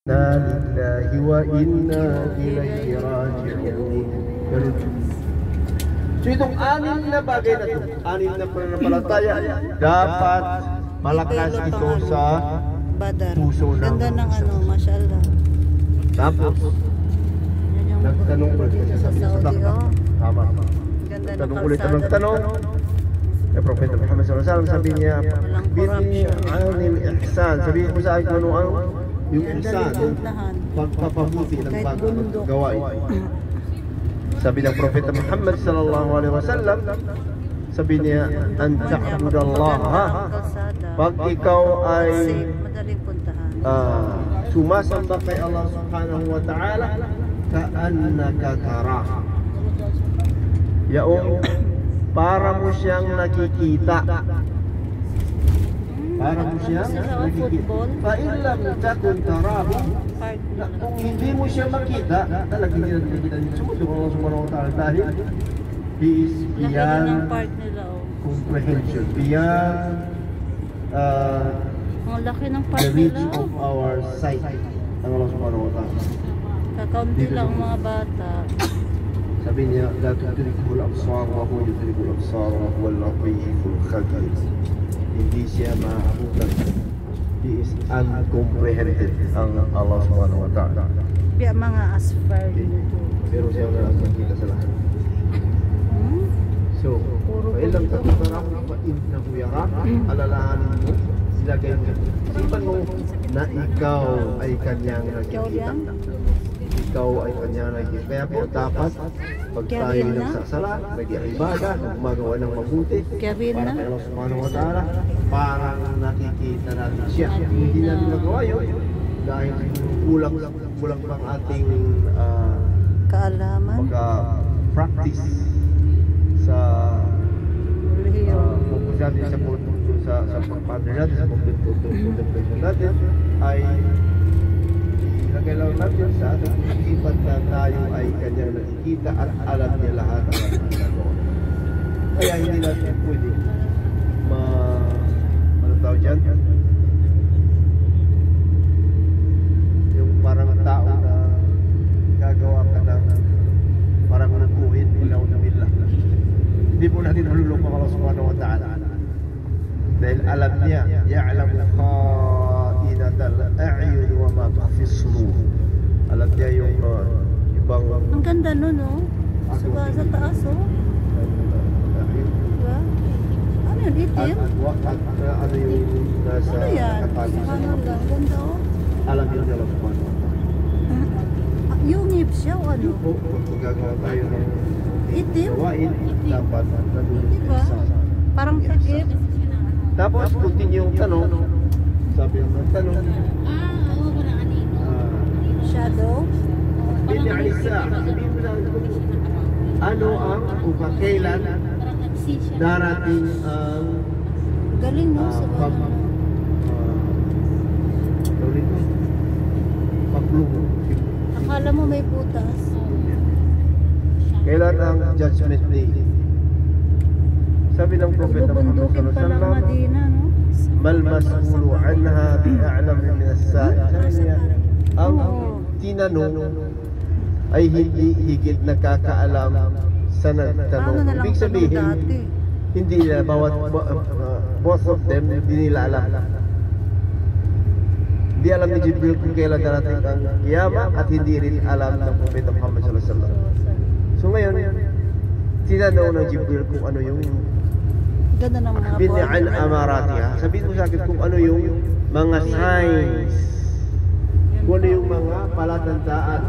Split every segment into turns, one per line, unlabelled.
lillahi wa inna ilayhi raji'un. Ganun. So itong anim na bagay na ito, anim na pananampalataya, dapat malakas ito sa puso ng
ganda ng ano, mashallah.
Tapos nagtanong ulit kasi
sa Saudi, oh.
Tama.
Ganda ng
Tanong ulit ang
kalsada.
nagtanong. Kay Propeta Muhammad SAW, sabi niya, bini anil ihsan. Sabihin ko sa akin ano yung ihsan, yung pagpapabuti ng bagong gawain. Sabi ng Propeta Muhammad SAW, sabi niya, an ta'budallaha, pag ikaw ay
madaling puntahan.
sumasamba kay Allah subhanahu wa ta'ala, ka'annaka taraha. Yaong para mo siyang nakikita. Para mo siyang nakikita. Fa'illam takun tarahu, kung hindi mo siya makita, talagang hindi natin nakikita niya. Sumunod ng Allah subhanahu wa ta'ala dahil He is beyond comprehension, beyond
ang laki ng part
the reach
nila.
of our sight. Ang Allah subhanahu wa ta'ala.
Kakaunti lang mga bata.
Sabi niya, la tudrikul absar wa huwa yudrikul absar wa huwa al-latiful khabir. Hindi siya maabutan. He is uncomprehended ang Allah subhanahu wa ta'ala.
Biya mga asfar dito.
Pero siya na nakikita sa lahat. So, kailang tatutara ko pa innahu yara, alalahanin mo, ilagay mo. Isipan mo na ikaw ay kanyang nakikita. Ikaw ay kanyang nakikita. Kaya po dapat pag tayo nagsasala, nag-iibada, gumagawa ng mabuti para kay Allah subhanahu wa ta'ala, parang nakikita natin siya. Hindi natin nagawa yun dahil kulang pang ating
kaalaman,
pagka-practice sa focus natin sa pagpapader natin, sa contemplation natin, ay kailangan natin sa ating isipan na tayo ay kanyang nakikita at alam niya lahat ang ating ginagawa. Kaya hindi natin pwede ano tawag dyan? Yung parang tao na gagawa ka ng parang nakuhin, ilaw na mila. Hindi po natin nalulok ang Allah subhanahu wa ta'ala. Dahil alam niya, ya'lamu kha'inatal a'yun wa ma tukhfi as-sudur. Alam niya yung ibang
ang ganda nun, oh. Sa taas, oh. Diba? Ano yun, itim?
Ano yung nasa
Ano yan?
katawan.
Ang ganda, oh.
Alam niya ng Allah subhanahu wa ta'ala.
Yung ngip siya, o ano?
Kung gagawa tayo ng
Itim?
gawain, dapat nalulok
Diba?
sa
Parang takip.
tapos continue yung tanong. Sabi ng tanong,
Shadow.
Bini Alisa, sabihin mo lang ano ang kailan darating ang
Galing, no? Sa
paglungo.
akala mo may butas.
Kailan ang judgment day? Sabi ng Propeta Muhammad
Bubundukin pa lang
sallallahu
Madina, no?
mal mas'ulu anha bi'a'lam min as-sa'il. Sabi niya, ang tinanong ay hindi higit nakakaalam sa nagtanong.
Paano na lang
Ibig sabihin,
dati?
hindi na both of them, hindi nila alam. Hindi alam ni Jibril kung kailan darating ang kiyama at hindi rin alam ng Propeta Muhammad sallallahu alaihi wasallam. So ngayon, tinanong ng Jibril kung ano yung
Ganda ng mga
bin'an amaratiha. Sabihin mo sa akin kung ano yung mga signs, kung ano yung mga palatandaan.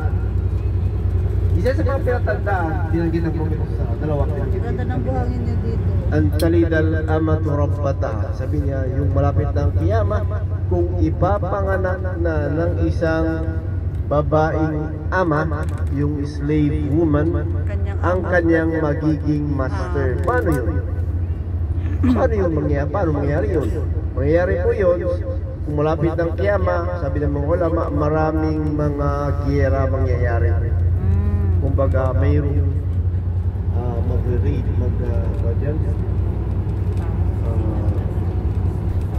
Isa sa mga palatandaan, binanggit ng Propeta sa dalawang binanggit.
Ganda ng buhangin niya dito.
Ang talidal amatu rabbataha. Sabi niya, yung malapit ng kiyama, kung ipapanganak na ng isang babaeng ama, yung slave woman, ang kanyang magiging master. Paano yun? Paano yung mangyayari? Paano mangyayari yun? Mangyayari po yun, kung malapit ng kiyama, sabi ng mga ulama, maraming mga giyera mangyayari. Kumbaga, mayroong mag-read,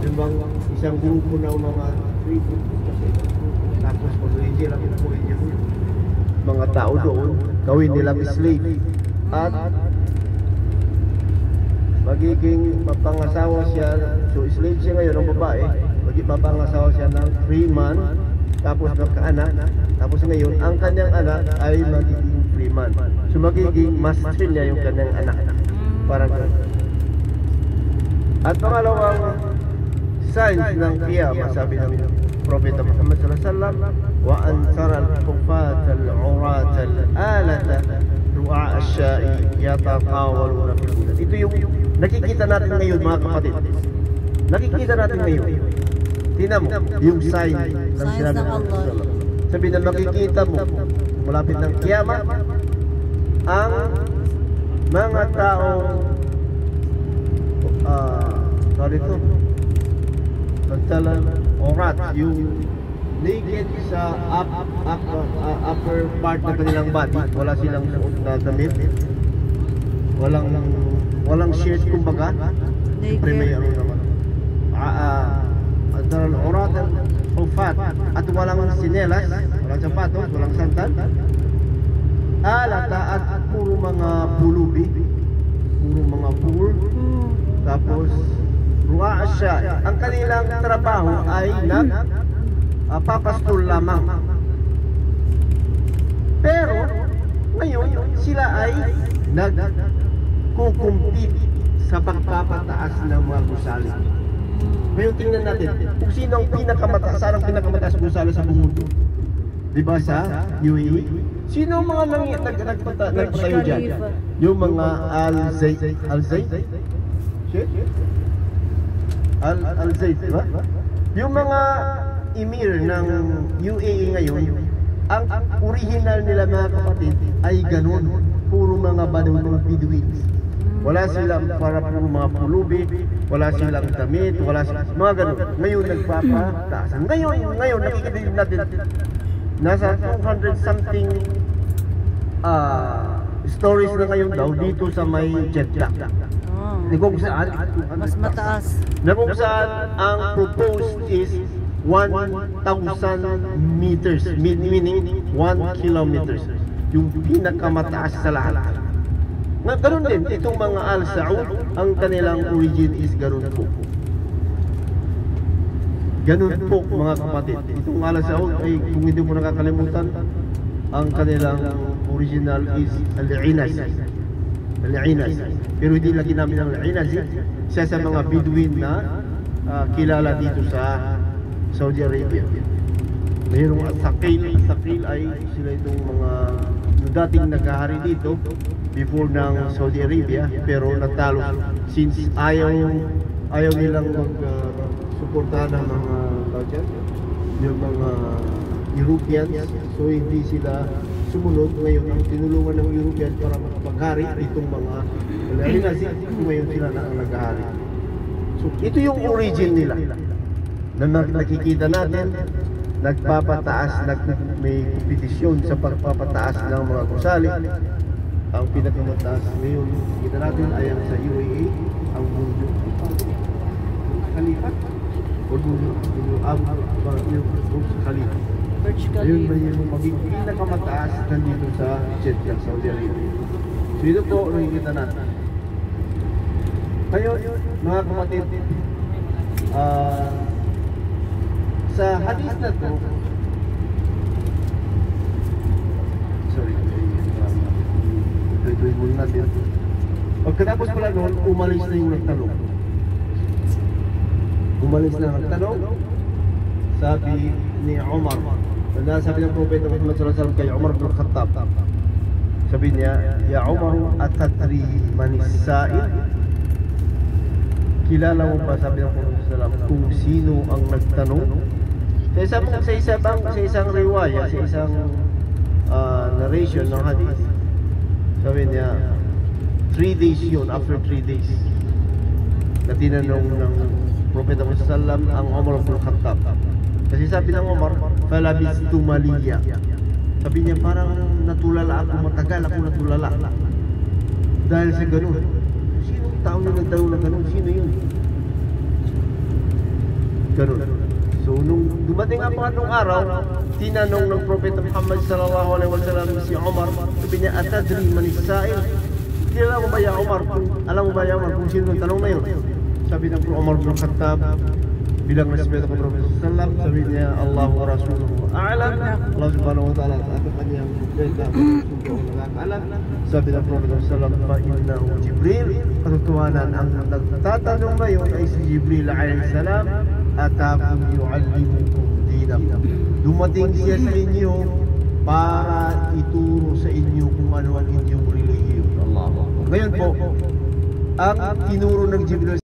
yung bang isang grupo ng mga tribo kasi tapos kikilabuhin yung mga tao doon, gawin nilang slave. At magiging mapangasawa siya, so slave siya ngayon ng babae, magiging mapangasawa siya ng free man, tapos magkaanak, tapos ngayon ang kanyang anak ay magiging free man. So magiging master niya yung kanyang anak. Parang ganun. At pangalawang signs ng qiyamah, sabi ng Propeta Muhammad sallallahu alaihi wasallam, wa an tara al-hufat al-urat al-alata ru'a asya'i yatatawaluna fil bulad. Ito yung nakikita natin ngayon, mga kapatid. Nakikita natin ngayon. Tingnan mo yung sign ng sinabi ng Allah. Sabi na makikita mo malapit ng qiyamah ang mga taong ito nagtala orat, yung naked sa upper part ng kanilang body, wala silang suot na damit, walang shirt kumbaga, siyempre may ano naman nagtala orat hufat, at walang sinelas, walang sapatos, walang sandal, alata, at puro mga pulubi, puro mga pool. Tapos ru'a asya, ang kanilang trabaho ay papastol lamang. Pero ngayon sila ay nagkukumpit sa pagpapataas ng mga gusali. Ngayon tingnan natin kung sino ang pinakamataas, ang pinakamataas na gusali sa buong mundo. Diba sa UAE? Sino ang mga nagpatayo dyan? Yung mga Al-Zaid, diba? Yung mga emir ng UAE ngayon, ang original nila, mga kapatid, ay ganun. Puro mga Bedouins. Wala silang para puro mga pulubi, wala silang damit, wala silang mga ganun. Ngayon nagpapataas. Ngayon nakikita din natin nasa 200 something stories na ngayon daw dito sa may Jeddah. Kung saan
mas mataas.
Kung saan ang proposed is 1,000 meters, meaning 1 kilometers, yung pinakamataas sa lahat. Ganun din itong mga Al Saud, ang kanilang origin is ganun po. Ganun po, mga kapatid. Itong Al Saud ay, kung hindi mo nakakalimutan, ang kanilang original is Al-Inas. Al-Inas. Pero hindi lagi namin ang Al-Inas. Isa sa mga Bedouin na kilala dito sa Saudi Arabia. Mayroong Al-Thaqil. Al-Thaqil ay sila itong mga dating naghahari dito before ng Saudi Arabia, pero natalo since ayaw nilang mag-suportahan ng mga yung mga Europeans, so hindi sila sumunod. Ngayon ang tinulungan ng European para makapaghari itong mga Al-Inas, ngayon sila na ang naghahari. So ito yung origin nila na nakikita natin. Nagpapataas, may petisyon sa pagpapataas ng mga gusali. Ang pinakamataas ngayon kita natin ay ang sa UAE, ang Burj Khalifa o Burj Khalifa. Ayun ba yung magiging pinakamataas nandito sa Jeddah, Saudi Arabia. So ito po nakikita natin. Ngayon, mga kapatid, sa hadith na to, sorry, ito muna natin. Pagkatapos pala noon, umalis na yung nagtanong. Umalis na nagtanong. Sabi ni Umar, sabi ng Propeta Muhammad sallallahu alaihi wasallam kay Umar bin Khattab, sabi niya, Ya Umar, atatri manis sa'il? Kilala mo ba, sabi ng Propeta sallallahu alaihi wasallam, kung sino ang nagtanong? Sa isang riwaya, sa isang narration ng hadith, sabi niya 3 days yun, after 3 days na tinanong ng Propeta Muhammad sallallahu alaihi wasallam ang Umar bin Khattab. Kasi sabi ng Umar, falabistu maliya, sabi niya parang natulala ako, matagal ako natulala dahil sa ganun. Sinong tao na nagtanong na ganun? Sino yun? Ganun. So So nung dumating ang pangatlong araw, tinanong ng Propeta Muhammad sallallahu alaihi wasallam si Umar, sabi niya, "Atadri man as-sa'il?" Kilala mo ba ya Umar? Alam mo ba ya Umar kung sino ang tanong na yun? Sabi ng Umar bin Khattab, bilang respeto ko Propeta sallallahu, sabi niya, "Allahu wa rasuluhu a'lam." Allah subhanahu wa ta'ala sa ating kanyang benta kung nakakaalam. Sabi ng Propeta sallallahu, "Fa innahu Jibril." Katotohanan ang nagtatanong na yun ay si Jibril alayhi salam, atakum yu'allimukum dinakum. Dumating siya sa inyo para ituro sa inyo kung ano ang inyong relihiyon. Allah. Ngayon po, ang tinuro ng Jibril